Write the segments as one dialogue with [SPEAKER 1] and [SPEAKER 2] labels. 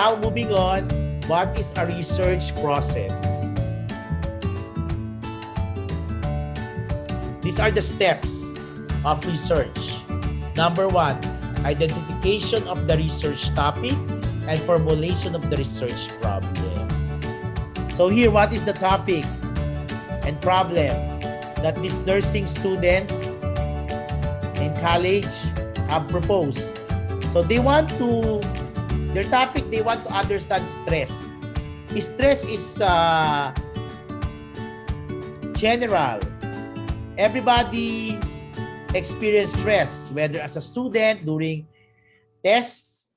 [SPEAKER 1] now, moving on, what is a research process? These are the steps of research. Number 1, identification of the research topic and formulation of the research problem. So here, what is the topic and problem that these nursing students in college have proposed? So they want to, their topic, they want to understand stress. Stress is general. Everybody experience stress, whether as a student during tests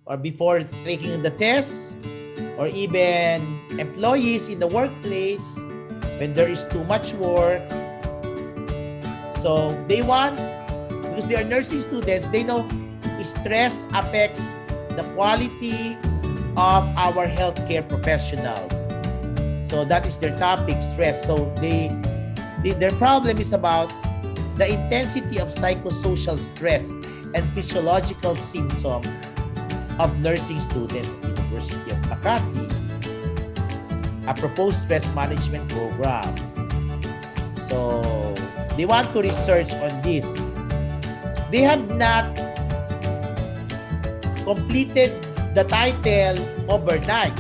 [SPEAKER 1] or before taking the test, or even employees in the workplace when there is too much work. So they want, because they are nursing students, they know stress affects the quality of our healthcare professionals. So that is their topic, stress. So their problem is about the intensity of psychosocial stress and physiological symptoms of nursing students at University of Makati, a proposed stress management program. So they want to research on this. They have not completed the title overnight.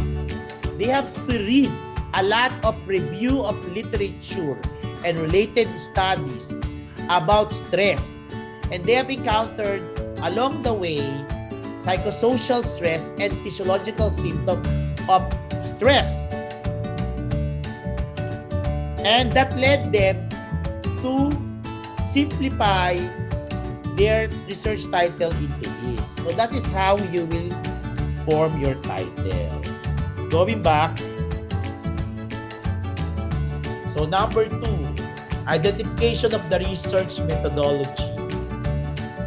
[SPEAKER 1] They have to read a lot of review of literature and related studies about stress. And they have encountered along the way psychosocial stress and physiological symptoms of stress. And that led them to simplify their research title into this. So that is how you will form your title. Going back. So number 2, identification of the research methodology.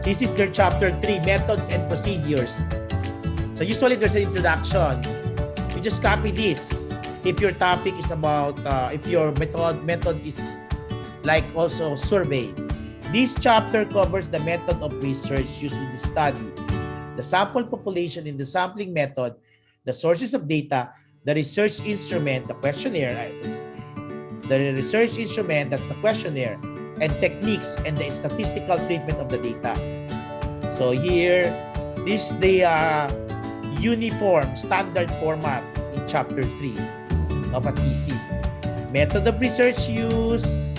[SPEAKER 1] This is their chapter 3, methods and procedures. So usually there's an introduction. You just copy this. If your topic is about, if your method is like also survey. This chapter covers the method of research used in the study, the sample population in the sampling method, the sources of data, the research instrument, the questionnaire, the research instrument, that's the questionnaire, and techniques and the statistical treatment of the data. So here, this is the uniform standard format in chapter 3 of a thesis. Method of research use.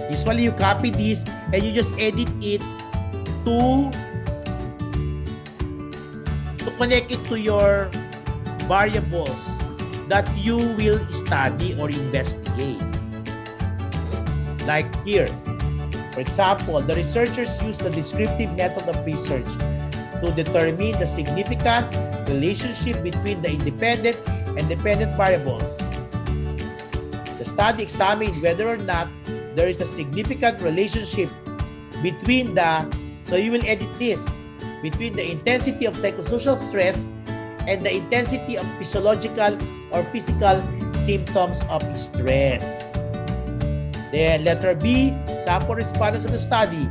[SPEAKER 1] Usually you copy this and you just edit it to connect it to your variables that you will study or investigate. Like here, for example, the researchers use the descriptive method of research to determine the significant relationship between the independent and dependent variables. The study examined whether or not there is a significant relationship between so you will edit this, between the intensity of psychosocial stress and the intensity of physiological or physical symptoms of stress. Then letter B, sample respondents of the study.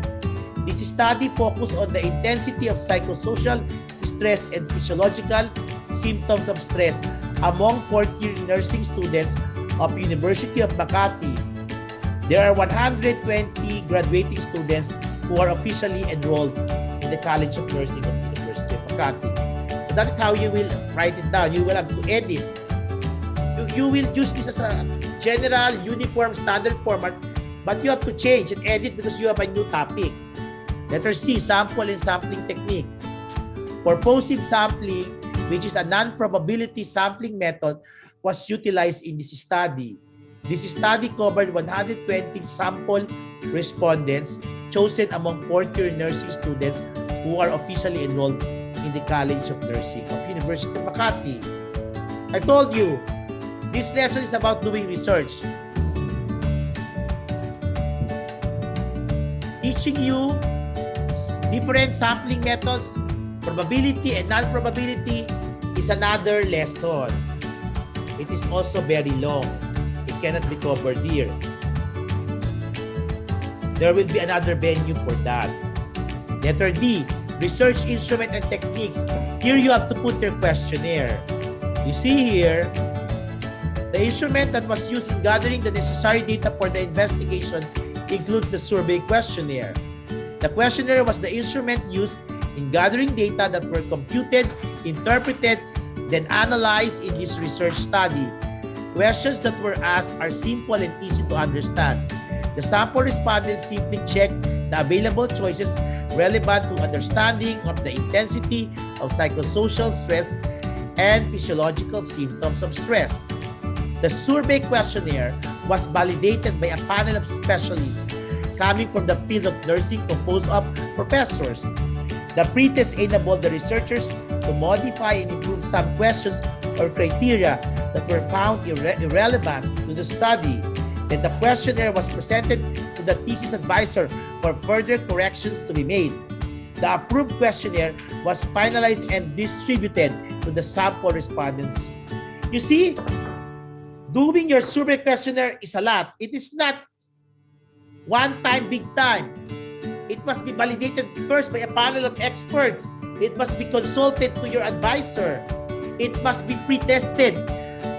[SPEAKER 1] This study focused on the intensity of psychosocial stress and physiological symptoms of stress among fourth-year nursing students of University of Makati. There are 120 graduating students who are officially enrolled in the College of Nursing of University of Makati. So that is how you will write it down. You will have to edit. You will use this as a general, uniform, standard format, but you have to change and edit because you have a new topic. Letter C, sample and sampling technique. Purposive sampling, which is a non-probability sampling method, was utilized in this study. This study covered 120 sample respondents chosen among fourth-year nursing students who are officially enrolled in the College of Nursing of University of Makati. I told you, this lesson is about doing research. Teaching you different sampling methods, probability and non-probability is another lesson. It is also very long. It cannot be covered here. There will be another venue for that. Letter D, research instrument and techniques. Here you have to put your questionnaire. You see here, the instrument that was used in gathering the necessary data for the investigation includes the survey questionnaire. The questionnaire was the instrument used in gathering data that were computed, interpreted, then analyzed in this research study. Questions that were asked are simple and easy to understand. The sample respondents simply check the available choices relevant to understanding of the intensity of psychosocial stress and physiological symptoms of stress. The survey questionnaire was validated by a panel of specialists coming from the field of nursing composed of professors. The pretest enabled the researchers to modify and improve some questions or criteria that were found irrelevant to the study. Then the questionnaire was presented to the thesis advisor for further corrections to be made. The approved questionnaire was finalized and distributed to the sample respondents. You see, doing your survey questionnaire is a lot. It is not one time, big time. It must be validated first by a panel of experts. It must be consulted to your advisor. It must be pre-tested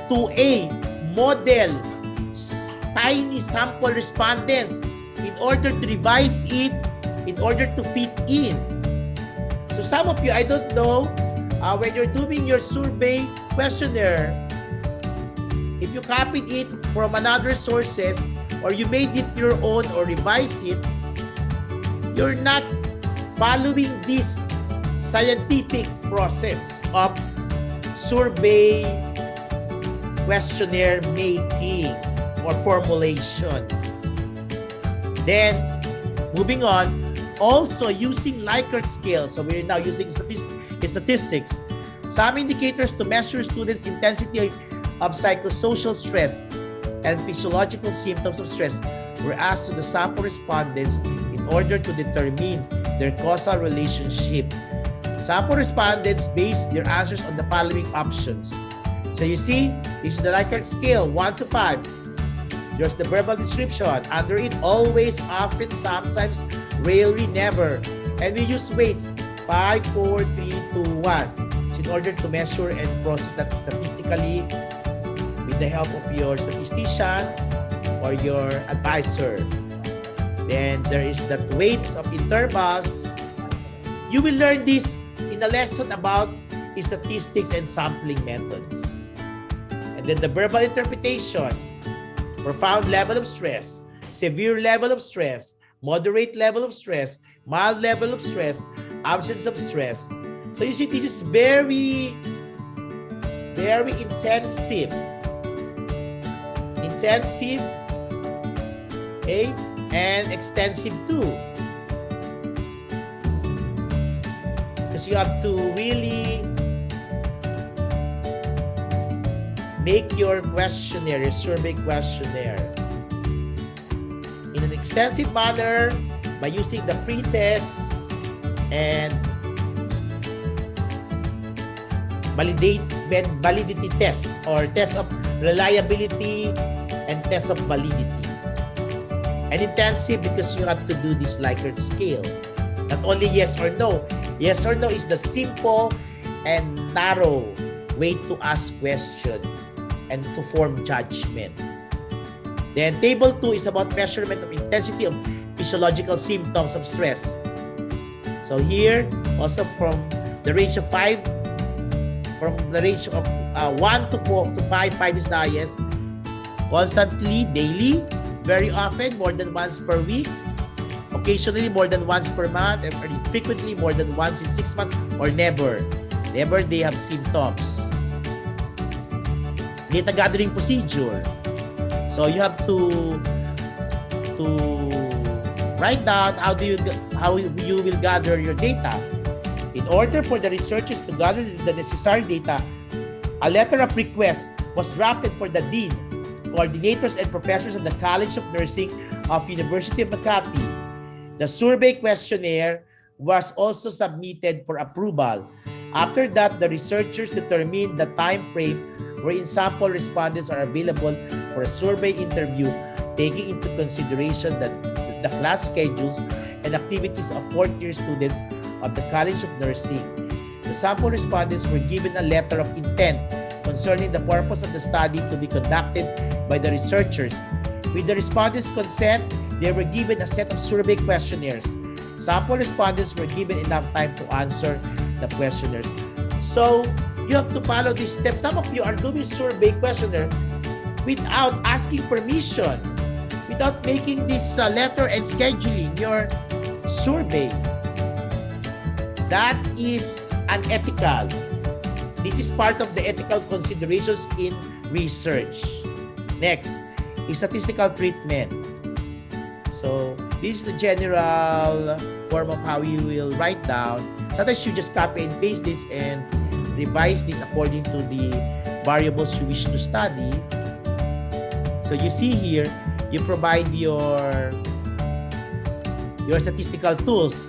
[SPEAKER 1] to a model, tiny sample respondents in order to revise it, in order to fit in. So some of you, I don't know, when you're doing your survey questionnaire, if you copied it from another sources or you made it your own or revise it, you're not following this scientific process of survey questionnaire making or formulation. Then, moving on, also using Likert scale. So we're now using statistics. Some indicators to measure students' intensity of psychosocial stress and physiological symptoms of stress were asked to the sample respondents in order to determine their causal relationship. Sample respondents based their answers on the following options. So you see, this is the Likert scale, 1 to 5. There's the verbal description. Under it, always, often, sometimes, rarely, never. And we use weights, 5, 4, 3, 2, 1. So in order to measure and process that statistically with the help of your statistician or your advisor. Then there is the weights of intervals. You will learn this in a lesson about statistics and sampling methods. And then the verbal interpretation, profound level of stress, severe level of stress, moderate level of stress, mild level of stress, absence of stress. So you see, this is very, very intensive. Okay, and extensive too. Because you have to really make your questionnaire, your survey questionnaire, in an extensive manner by using the pretest and validity tests or test of reliability and test of validity. And intensive because you have to do this Likert scale. Not only yes or no. Yes or no is the simple and narrow way to ask question and to form judgment. Then table 2 is about measurement of intensity of physiological symptoms of stress. So here, also from the range of 5, from the range of 1 to 4 to 5, 5 is the highest. Constantly, daily, very often, more than once per week, occasionally more than once per month, and frequently more than once in 6 months, or never. Never they have symptoms. Data gathering procedure. So you have to write down how you will gather your data. In order for the researchers to gather the necessary data, a letter of request was drafted for the dean, coordinators, and professors of the College of Nursing of University of Makati. The survey questionnaire was also submitted for approval. After that, the researchers determined the time frame wherein sample respondents are available for a survey interview, taking into consideration the class schedules and activities of fourth-year students of the College of Nursing. The sample respondents were given a letter of intent concerning the purpose of the study to be conducted by the researchers. With the respondents' consent, they were given a set of survey questionnaires. Sample respondents were given enough time to answer the questionnaires. So, you have to follow these steps. Some of you are doing survey questionnaire without asking permission, without making this letter and scheduling your survey. That is unethical. This is part of the ethical considerations in research. Next is statistical treatment. So this is the general form of how you will write down. Sometimes you just copy and paste this and revise this according to the variables you wish to study. So you see here, you provide your statistical tools.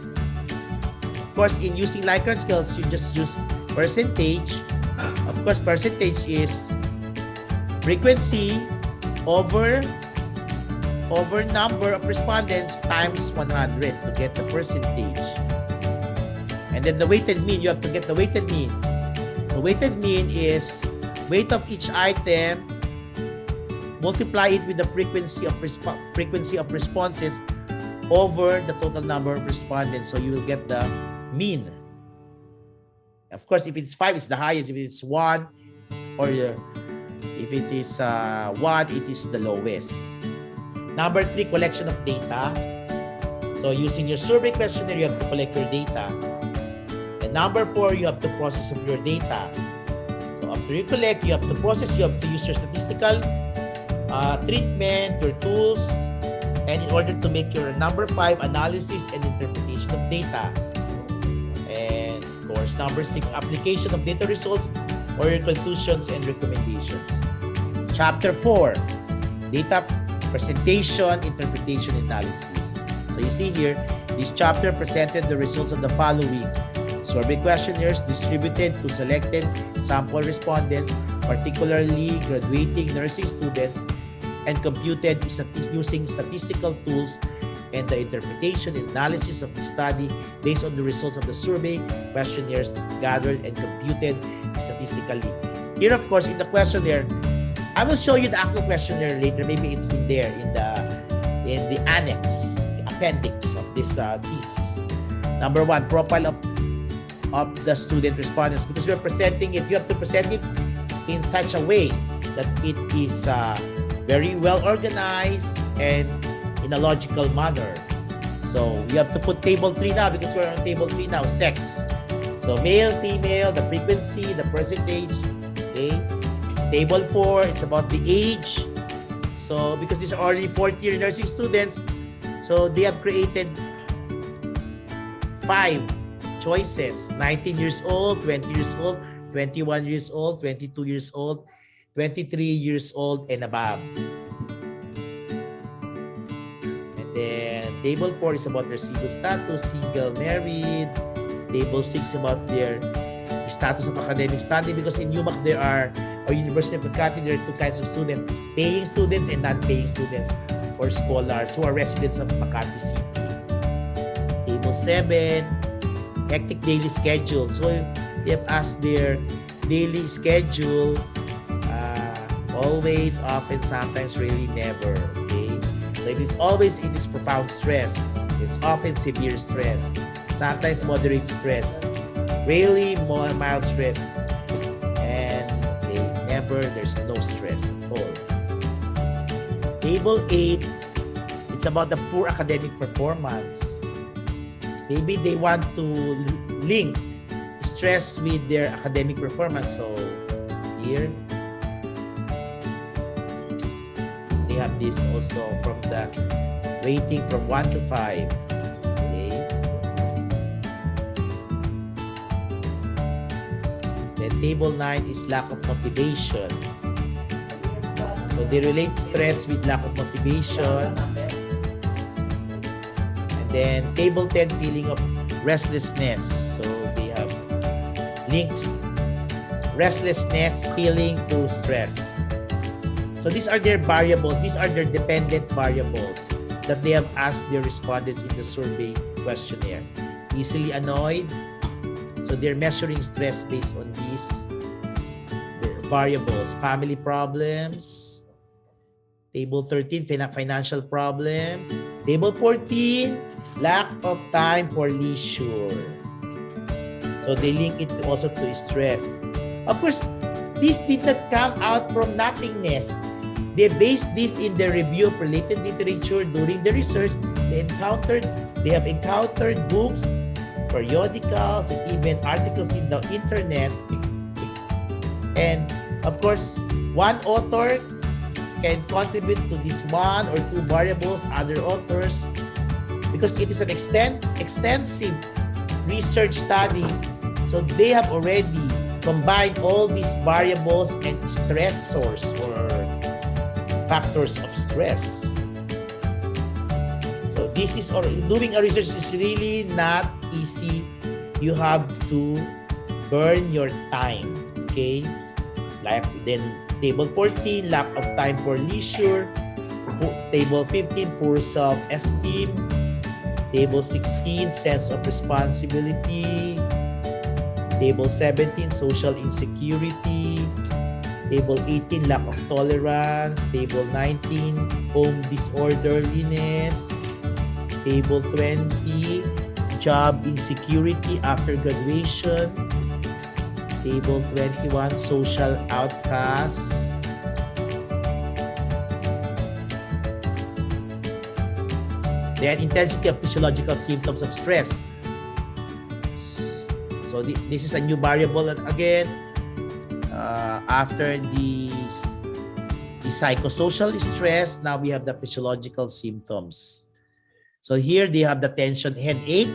[SPEAKER 1] Of course, in using Likert scales, you just use percentage. Of course, percentage is frequency over number of respondents times 100 to get the percentage. And then the weighted mean, you have to get the weighted mean. The weighted mean is weight of each item, multiply it with the frequency of responses over the total number of respondents. So you will get the mean. Of course, if it's 5, it's the highest. If it's 1, or if it is 1, it is the lowest. Number 3, collection of data. So using your survey questionnaire, you have to collect your data. And number 4, you have to process of your data. So after you collect, you have to process, you have to use your statistical treatment, your tools, and in order to make your number 5, analysis and interpretation of data. And of course, number 6, application of data results or your conclusions and recommendations. Chapter 4, data presentation, interpretation, analysis. So you see here, this chapter presented the results of the following: survey questionnaires distributed to selected sample respondents, particularly graduating nursing students, and computed using statistical tools, and the interpretation and analysis of the study based on the results of the survey questionnaires gathered and computed statistically. Here, of course, in the questionnaire, I will show you the actual questionnaire later. Maybe it's in there in the annex, the appendix of this thesis. Number 1, profile of the student respondents. Because we're presenting it, you have to present it in such a way that it is very well organized and in a logical manner. So you have to put table 3 now, because we're on table 3 now, sex. So male, female, the frequency, the percentage. Okay. Table 4, it's about the age. So because these are already 4th-year nursing students, so they have created 5 choices: 19 years old, 20 years old, 21 years old, 22 years old, 23 years old, and above. And then table 4 is about their civil status, single, married. Table 6 about their status of academic standing, because in UMAC there are, or University of Makati, there are 2 kinds of students: paying students and non-paying students, or scholars who are residents of Makati City. Table 7, hectic daily schedule. So they have asked their daily schedule, always, often, sometimes, really, never. Okay, so it is always, it is profound stress. It's often severe stress, sometimes moderate stress, really mild stress, and never, there's no stress at all. Table 8, it's about the poor academic performance. Maybe they want to link stress with their academic performance. So here, they have this also from the rating from 1 to 5. Okay. Then table 9 is lack of motivation. So they relate stress with lack of motivation. And then table 10, feeling of restlessness. So they have links restlessness, feeling to stress. So these are their variables. These are their dependent variables that they have asked their respondents in the survey questionnaire. Easily annoyed. So they're measuring stress based on these variables. Family problems. Table 13, financial problems. Table 14, lack of time for leisure. So they link it also to stress. Of course, this did not come out from nothingness. They based this in the review of related literature during the research. They have encountered books, periodicals, and even articles in the internet. And of course, one author can contribute to this one or two variables, other authors, because it is an extensive research study. So they have already combined all these variables and stressors or factors of stress. So this is, or doing a research is really not easy. You have to burn your time, okay? Like then table 14, lack of time for leisure. Table 15, poor self-esteem. Table 16, sense of responsibility. Table 17, social insecurity. Table 18, lack of tolerance. Table 19, home disorderliness. Table 20, job insecurity after graduation. Table 21, social outcasts. Then intensity of physiological symptoms of stress. So this is a new variable, and again, after the psychosocial stress, now we have the physiological symptoms. So here they have the tension, headache.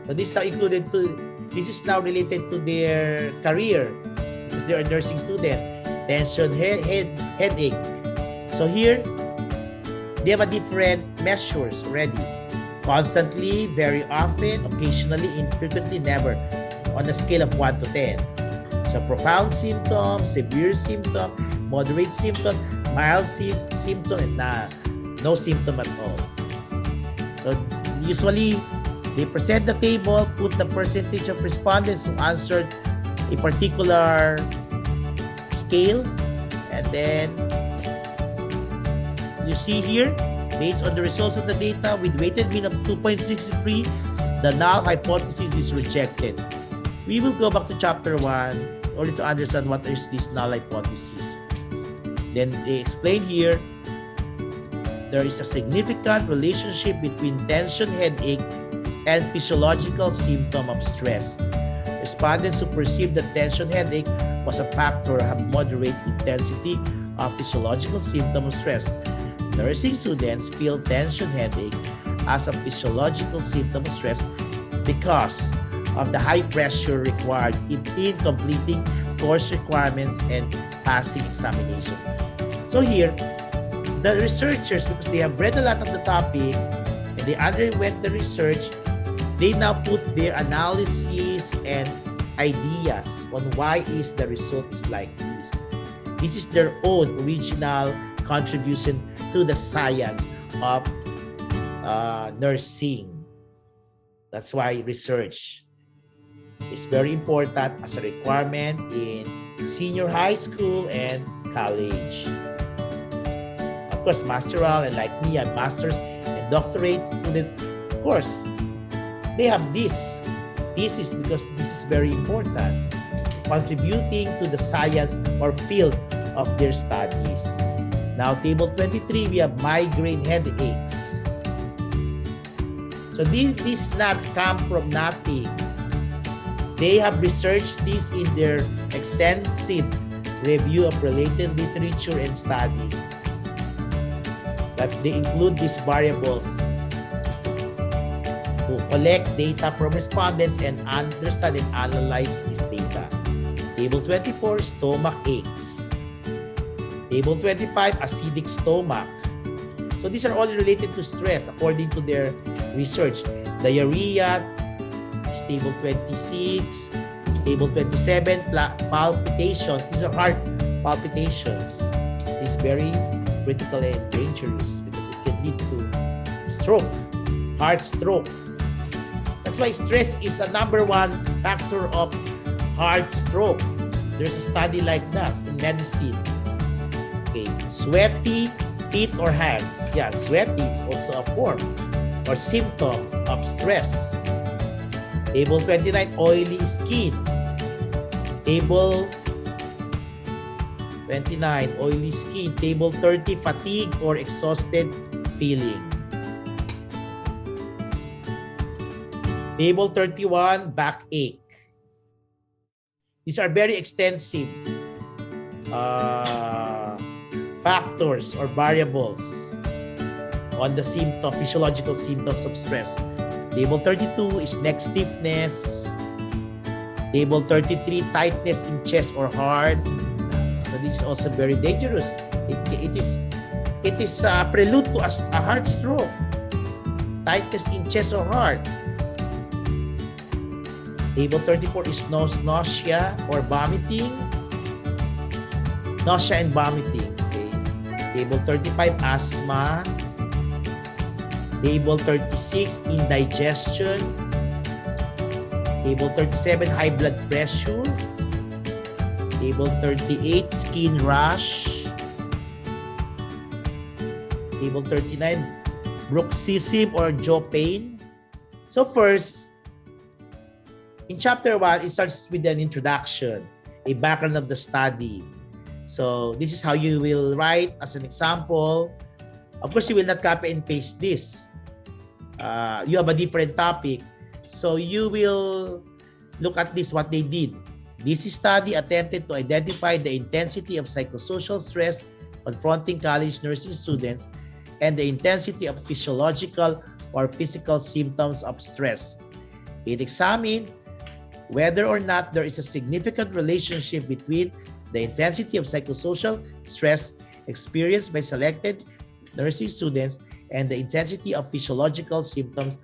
[SPEAKER 1] So this is now included to. This is now related to their career because they're a nursing student. Tension, headache. So here they have a different measures already. Constantly, very often, occasionally, infrequently, never, on a scale of 1 to 10. So profound symptom, severe symptom, moderate symptom, mild symptom, and no symptom at all. So usually, they present the table, put the percentage of respondents who answered a particular scale, and then you see here, based on the results of the data with weighted mean of 2.63, the null hypothesis is rejected. We will go back to chapter 1 only to understand what is this null hypothesis. Then they explain here, there is a significant relationship between tension, headache, and physiological symptom of stress. Respondents who perceived that tension, headache was a factor have moderate intensity of physiological symptom of stress. Nursing students feel tension, headache as a physiological symptom of stress because of the high pressure required in completing course requirements and passing examinations. So here, the researchers, because they have read a lot of the topic and they underwent the research, they now put their analysis and ideas on why is the result is like this. This is their own original contribution to the science of nursing. That's why research is very important as a requirement in senior high school and college. Of course, masteral, and like me, I'm master's and doctorate students. Of course, they have this thesis because this is very important, contributing to the science or field of their studies. Now, table 23, we have migraine headaches. So this not come from nothing. They have researched this in their extensive review of related literature and studies. That they include these variables to collect data from respondents and understand and analyze this data. Table 24, stomach aches. Table 25, acidic stomach. So these are all related to stress according to their research. Diarrhea, table 26, table 27, palpitations. These are heart palpitations. It's very critical and dangerous because it can lead to stroke, heart stroke. why stress is a #1 factor of heart stroke. There's a study like that in medicine. Okay, sweaty feet or hands. Yeah, sweaty is also a form or symptom of stress. Table 29, oily skin. Table 29, oily skin. Table 30, fatigue or exhausted feeling. Table 31, backache. These are very extensive factors or variables on the physiological symptoms of stress. Table 32 is neck stiffness. Table 33, tightness in chest or heart. So this is also very dangerous. It is a prelude to a heart stroke. Tightness in chest or heart. Table 34 is nausea or vomiting. Nausea and vomiting. Okay. Table 35, asthma. Table 36, indigestion. Table 37, high blood pressure. Table 38, skin rash. Table 39, bruxism or jaw pain. So first, in chapter 1, it starts with an introduction, a background of the study. So this is how you will write as an example. Of course, you will not copy and paste this. You have a different topic. So you will look at this, what they did. This study attempted to identify the intensity of psychosocial stress confronting college nursing students and the intensity of physiological or physical symptoms of stress. It examined whether or not there is a significant relationship between the intensity of psychosocial stress experienced by selected nursing students and the intensity of physiological symptoms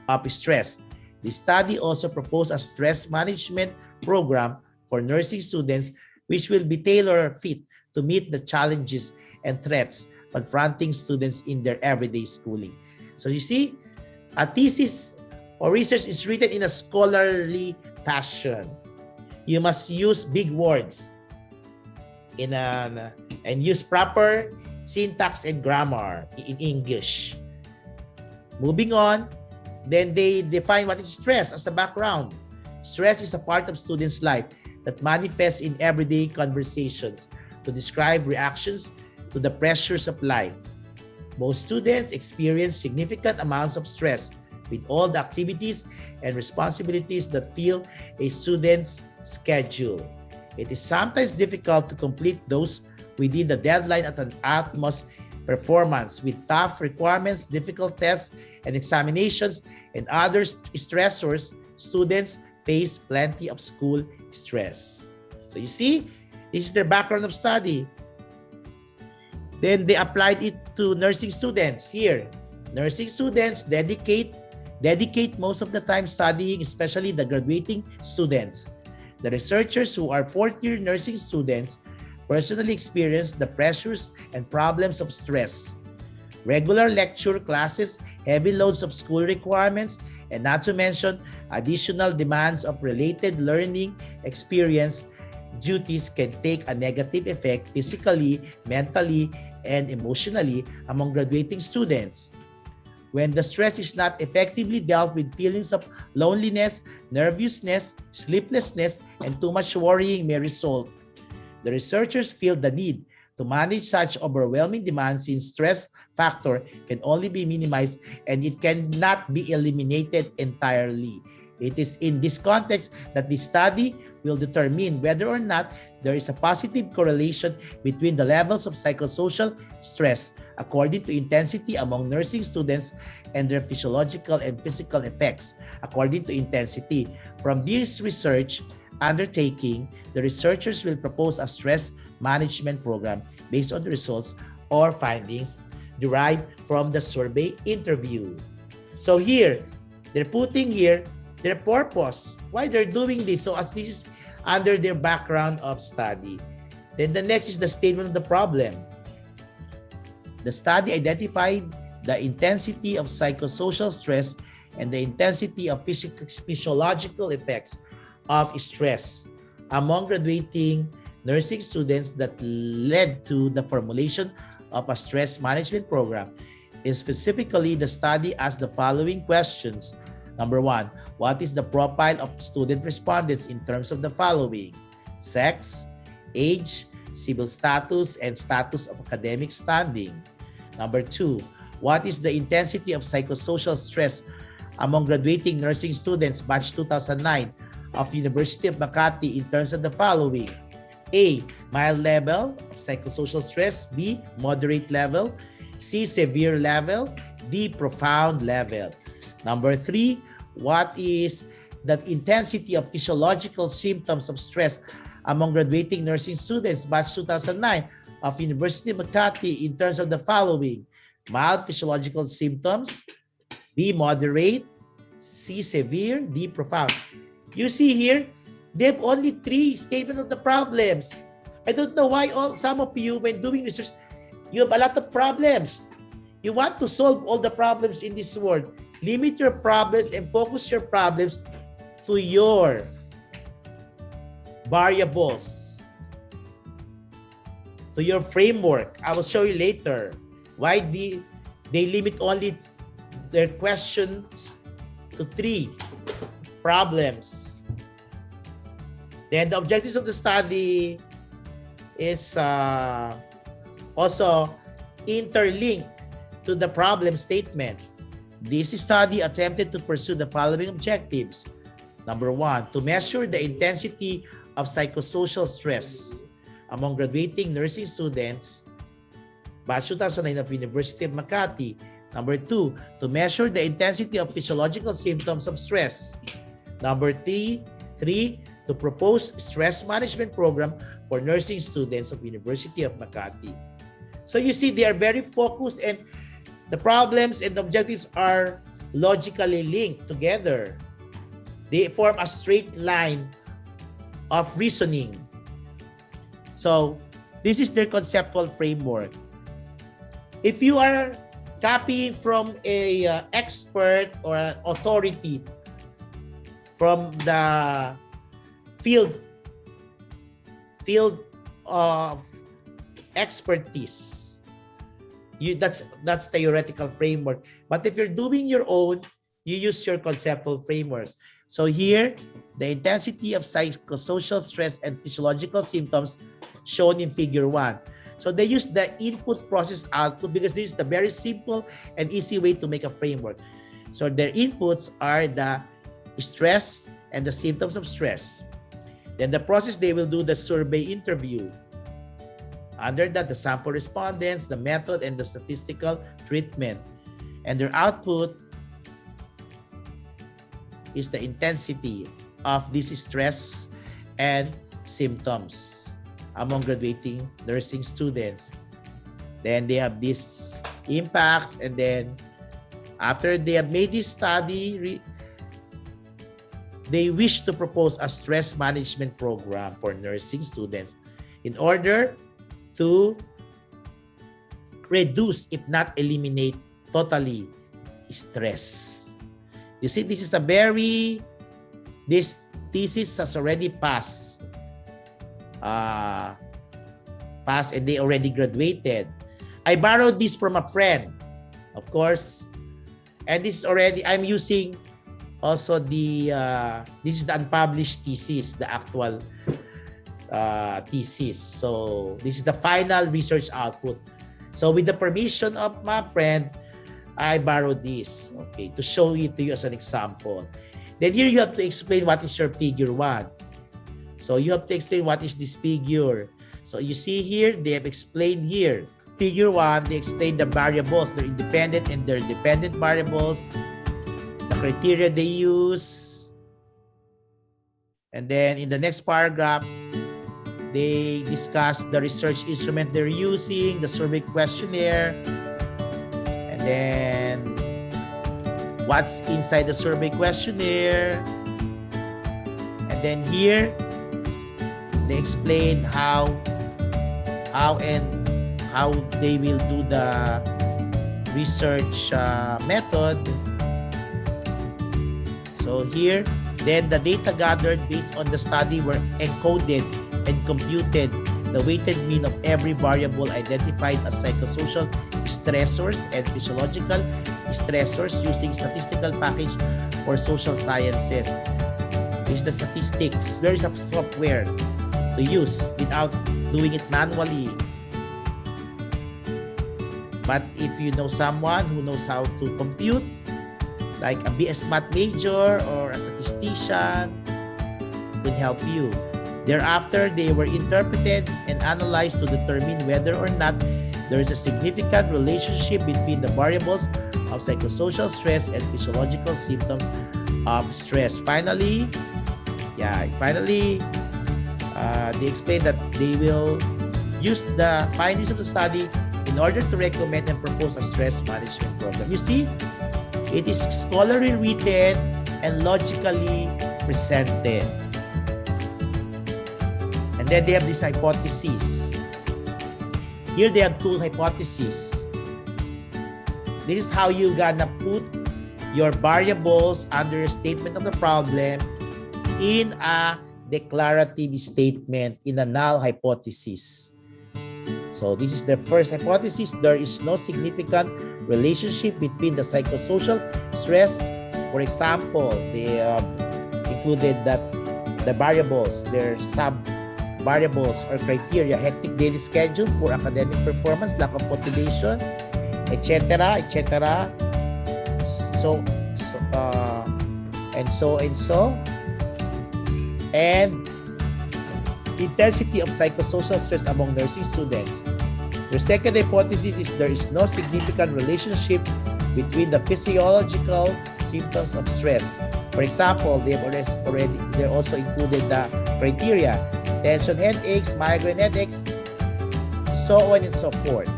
[SPEAKER 1] of stress. The study also proposed a stress management program for nursing students which will be tailor-fit to meet the challenges and threats confronting students in their everyday schooling. So you see, a thesis or research is written in a scholarly fashion. You must use big words and use proper syntax and grammar in English. Moving on, then they define what is stress as a background. Stress is a part of students' life that manifests in everyday conversations to describe reactions to the pressures of life. Most students experience significant amounts of stress with all the activities and responsibilities that fill a student's schedule. It is sometimes difficult to complete those within the deadline at an utmost performance with tough requirements, difficult tests and examinations, and other stressors. Students face plenty of school stress. So you see, this is their background of study. Then they applied it to nursing students. Here, nursing students dedicate most of the time studying, especially the graduating students. The researchers who are fourth-year nursing students personally experience the pressures and problems of stress. Regular lecture classes, heavy loads of school requirements, and not to mention additional demands of related learning experience duties can take a negative effect physically, mentally, and emotionally among graduating students. When the stress is not effectively dealt with, feelings of loneliness, nervousness, sleeplessness, and too much worrying may result. The researchers feel the need to manage such overwhelming demands since stress factor can only be minimized and it cannot be eliminated entirely. It is in this context that the study will determine whether or not there is a positive correlation between the levels of psychosocial stress according to intensity among nursing students and their physiological and physical effects according to intensity. From this research undertaking, the researchers will propose a stress management program based on the results or findings derived from the survey interview. So here, they're putting here their purpose, why they're doing this. So as this is under their background of study. Then the next is the statement of the problem. The study identified the intensity of psychosocial stress and the intensity of physiological effects of stress among graduating nursing students that led to the formulation of a stress management program. Specifically, the study asked the following questions. Number 1, what is the profile of student respondents in terms of the following? Sex, age, civil status, and status of academic standing. Number 2, what is the intensity of psychosocial stress among graduating nursing students batch 2009 of University of Makati in terms of the following? A, mild level of psychosocial stress. B, moderate level. C, severe level. D, profound level. Number 3, what is the intensity of physiological symptoms of stress among graduating nursing students batch 2009 of University of Makati in terms of the following? Mild physiological symptoms. B, moderate. C, severe. D, profound. You see here, they have only 3 statements of the problems. I don't know why some of you, when doing research, you have a lot of problems. You want to solve all the problems in this world. Limit your problems and focus your problems to your variables, to your framework. I will show you later why they limit only their questions to 3 problems. Then the objectives of the study is also interlinked to the problem statement. This study attempted to pursue the following objectives. Number 1, to measure the intensity of psychosocial stress among graduating nursing students batch 2009 of University of Makati. Number 2, to measure the intensity of physiological symptoms of stress. Number 3, to propose stress management program for nursing students of University of Makati. So you see, they are very focused, and the problems and the objectives are logically linked together. They form a straight line of reasoning. So this is their conceptual framework. If you are copying from a expert or an authority from the field of expertise, that's theoretical framework. But if you're doing your own, you use your conceptual framework. So here, the intensity of psychosocial stress and physiological symptoms shown in figure 1. So they use the input process output because this is the very simple and easy way to make a framework. So their inputs are the stress and the symptoms of stress. Then the process, they will do the survey interview. Under that, the sample respondents, the method, and the statistical treatment. And their output is the intensity of this stress and symptoms among graduating nursing students. Then they have these impacts, and then after they have made this study, they wish to propose a stress management program for nursing students in order to reduce, if not eliminate, totally stress. You see, this thesis has already passed. And they already graduated. I borrowed this from a friend, of course. And this already, I'm using also this is the unpublished thesis, the actual thesis. So this is the final research output. So with the permission of my friend, I borrowed this, okay, to show it to you as an example. Then here you have to explain what is your figure 1. So you have to explain what is this figure. So you see here, they have explained here. Figure 1, they explain the variables, their independent and their dependent variables, the criteria they use. And then in the next paragraph, they discuss the research instrument they're using, the survey questionnaire, and then what's inside the survey questionnaire. And then here, they explain how they will do the research method. So here, then the data gathered based on the study were encoded and computed the weighted mean of every variable identified as psychosocial stressors and physiological stressors using statistical package for social sciences. This is the statistics. There is a software to use without doing it manually. But if you know someone who knows how to compute, like a BS Math major or a statistician, could help you. Thereafter, they were interpreted and analyzed to determine whether or not there is a significant relationship between the variables of psychosocial stress and physiological symptoms of stress. Finally, they explained that they will use the findings of the study in order to recommend and propose a stress management program. You see, it is scholarly written and logically presented. And then they have this hypothesis. Here they have two hypotheses. This is how you gonna put your variables under a statement of the problem in a declarative statement, in a null hypothesis. So this is the first hypothesis. There is no significant relationship between the psychosocial stress. For example, they included that the variables, their sub-variables or criteria: hectic daily schedule, poor academic performance, lack of motivation, etc., etc. And intensity of psychosocial stress among nursing students. Their second hypothesis is there is no significant relationship between the physiological symptoms of stress. For example, they also included the criteria: tension headaches, migraine headaches, so on and so forth.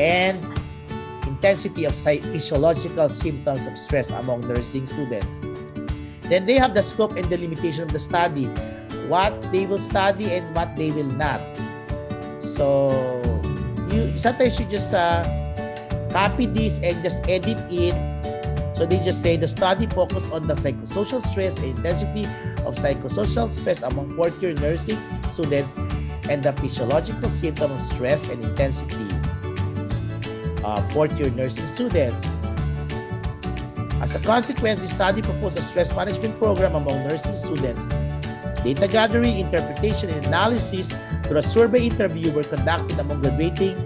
[SPEAKER 1] And intensity of physiological symptoms of stress among nursing students. Then they have the scope and the limitation of the study, what they will study and what they will not. So sometimes you just copy this and just edit it. So they just say the study focused on the psychosocial stress and intensity of psychosocial stress among fourth-year nursing students and the physiological symptom of stress and intensity of fourth-year nursing students. As a consequence, the study proposed a stress management program among nursing students. Data gathering, interpretation, and analysis through a survey interview were conducted among graduating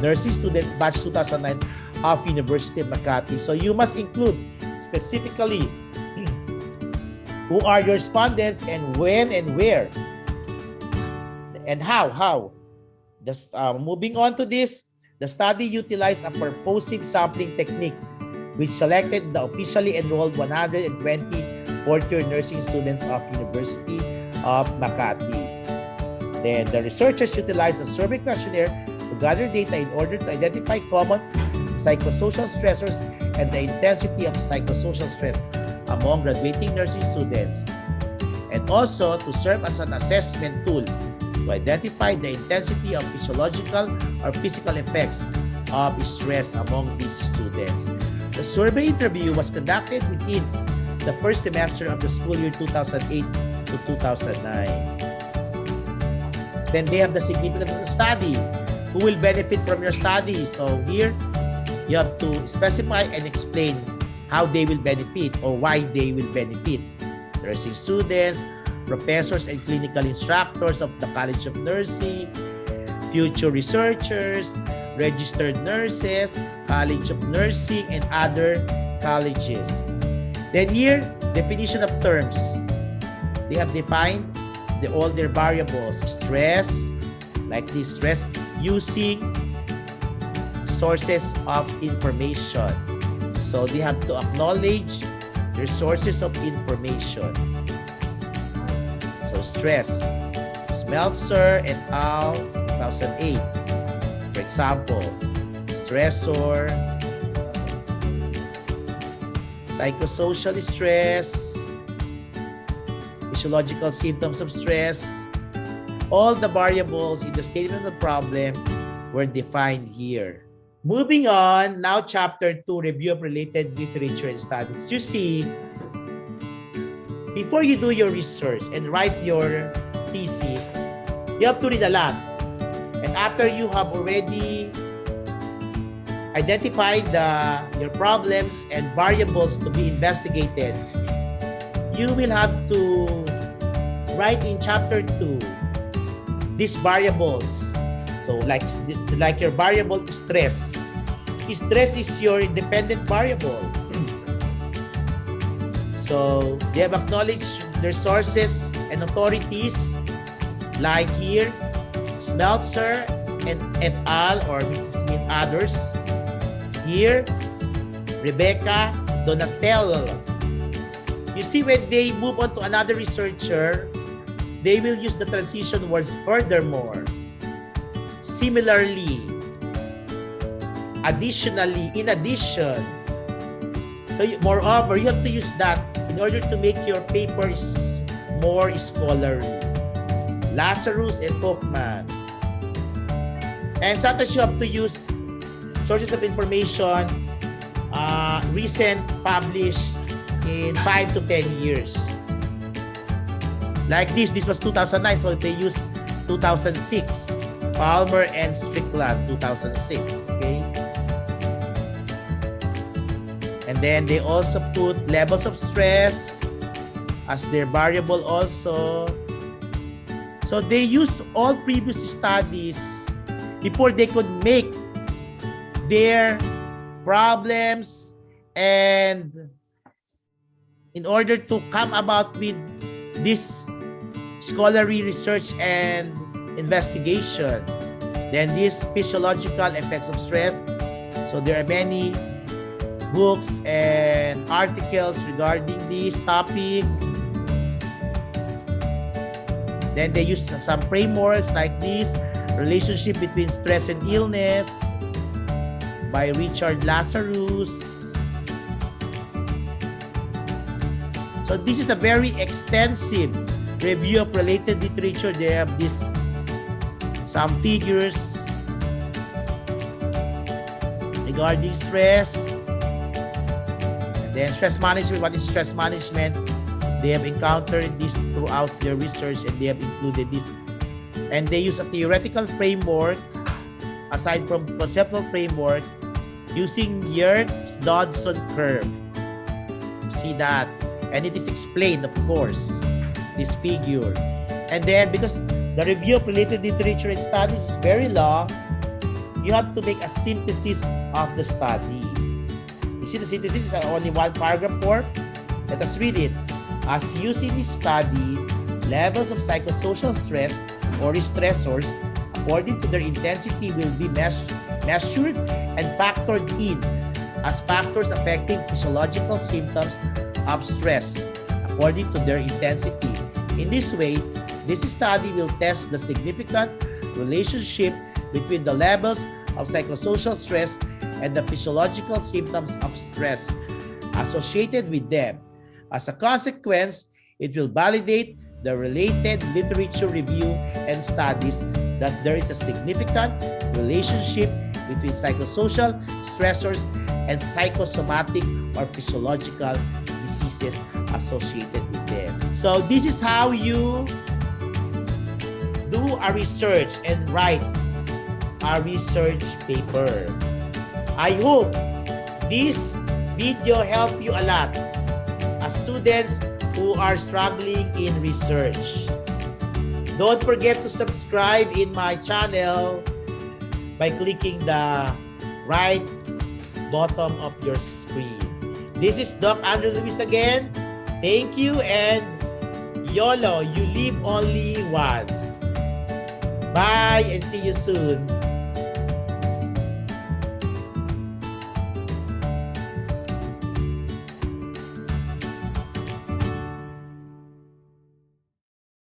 [SPEAKER 1] nursing students batch 2009 of University of Makati. So you must include specifically who are your respondents and when and where and how. Moving on to this, the study utilized a purposive sampling technique which selected the officially enrolled 120 fourth-year nursing students of University of Makati. Then the researchers utilized a survey questionnaire to gather data in order to identify common psychosocial stressors and the intensity of psychosocial stress among graduating nursing students, and also to serve as an assessment tool to identify the intensity of physiological or physical effects of stress among these students. The survey interview was conducted within the first semester of the school year 2008 to 2009. Then they have the significance of the study. Who will benefit from your study? So here, you have to specify and explain how they will benefit or why they will benefit. Nursing students, professors and clinical instructors of the College of Nursing, future researchers, registered nurses, College of Nursing, and other colleges. Then here, definition of terms. They have defined all their variables. Stress, like this stress, using sources of information. So they have to acknowledge their sources of information. So stress, Smeltzer et al. 2008. For example, stressor, psychosocial stress, physiological symptoms of stress. All the variables in the statement of the problem were defined here. Moving on, now chapter 2, review of related literature and studies. You see, before you do your research and write your thesis, you have to read a lot. And after you have already identified your problems and variables to be investigated, you will have to write in chapter 2 these variables. So like your variable stress. Stress is your independent variable. So they have acknowledged their sources and authorities, like here, Smeltzer and et al., or with others. Here, Rebecca Donatello. You see, when they move on to another researcher, they will use the transition words furthermore, similarly, additionally, in addition. So moreover, you have to use that in order to make your paper more scholarly. Lazarus and Folkman. And sometimes you have to use sources of information recent, published in 5 to 10 years. Like this was 2009, so they used 2006. Palmer and Strickland, 2006. Okay. And then they also put levels of stress as their variable also. So they use all previous studies before they could make their problems, and in order to come about with this scholarly research and investigation. Then this physiological effects of stress. So there are many books and articles regarding this topic. Then they use some frameworks like this, Relationship Between Stress and Illness by Richard Lazarus. So this is a very extensive review of related literature. They have some figures regarding stress. And then stress management. What is stress management? They have encountered this throughout their research, and they have included this. And they use a theoretical framework aside from conceptual framework using Yerkes-Dodson curve. You see that? And it is explained, of course, this figure. And then because the review of related literature and studies is very long, you have to make a synthesis of the study. You see, the synthesis is only one paragraph work. Let us read it. As used in this study, levels of psychosocial stress or stressors, according to their intensity, will be measured and factored in as factors affecting physiological symptoms of stress, according to their intensity. In this way, this study will test the significant relationship between the levels of psychosocial stress and the physiological symptoms of stress associated with them. As a consequence, it will validate the related literature review and studies that there is a significant relationship between psychosocial stressors and psychosomatic or physiological diseases associated with them. So this is how you do a research and write a research paper. I hope this video helped you a lot as students who are struggling in research. Don't forget to subscribe in my channel by clicking the right bottom of your screen. This is Doc AndrewLuis again. Thank you, and YOLO, you live only once. Bye and see you soon.